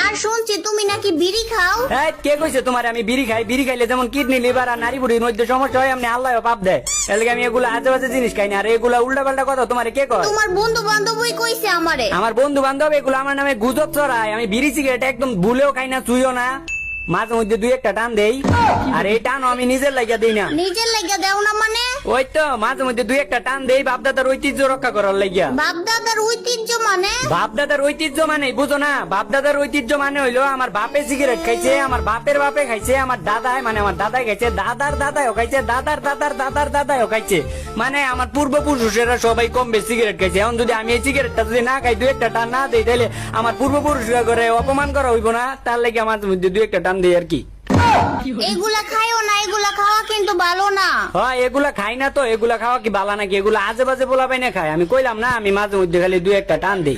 আর শুনছি তুমি নাকি বিড়ি খাও। এই কে কইছে তোমার আমি বিড়ি খাই? বিড়ি খাইলে যেমন কিডনি লিভার আর নারী বুড়ির মধ্যে সমস্যা হয়, আমি আল্লাহ পাপ দেয়। এর লাগি আমি এগুলো আজে বাজে জিনিস খাই না। আর এগুলা উল্টা পাল্টা কথা তোমারে কে কয়? তোমার বন্ধু বান্ধবই কইছে আমারে। আমার বন্ধু বান্ধব এগুলো আমার নামে গুজব ছড়ায়। আমি বিড়ি সিগারেট একদম ভুলেও খাই না, চুইও না। মাঝে মধ্যে দুই একটা টান দেই, আর এই টানও আমি নিজের লাগিয়া দিই না। নিজের লেগে দেও না মানে? ওই তো মাঝে মধ্যে দুই একটা টান দেই বাপদাদার ঐতিহ্য রক্ষা করার লাগিয়া। বাপ দাদার ঐতিহ্য মানে? বাপদাদার ঐতিহ্য মানে বুঝো না? বাপদাদার ঐতিহ্য মানে হইলো আমার বাপে সিগারেট খাইছে, আমার বাপের বাপে খাইছে, আমার দাদাই মানে আমার দাদাই খাইছে, দাদার দাদাইও খাইছে, দাদার দাদার দাদার দাদাইও খাইছে। মানে আমার পূর্বপুরুষেরা সবাই কম বেশি সিগারেট খাইছে। এখন যদি আমি এই সিগারেটটা যদি না খাই, দুই একটা টান না দেই, তাহলে আমার পূর্বপুরুষরা করে অপমান করা হইব না? তার লাগে আমার মধ্যে দুই একটা টান দেই আর কি। এগুলা খাইও না, এগুলা খাওয়া কিন্তু ভালো না। হ্যাঁ এগুলা খাই না তো, এগুলা খাওয়া কি বালা নাকি? এগুলা আজে বাজে বলা পাই না খায়। আমি কইলাম না আমি মাঝে মধ্যে খালি দুই একটা টান দেই।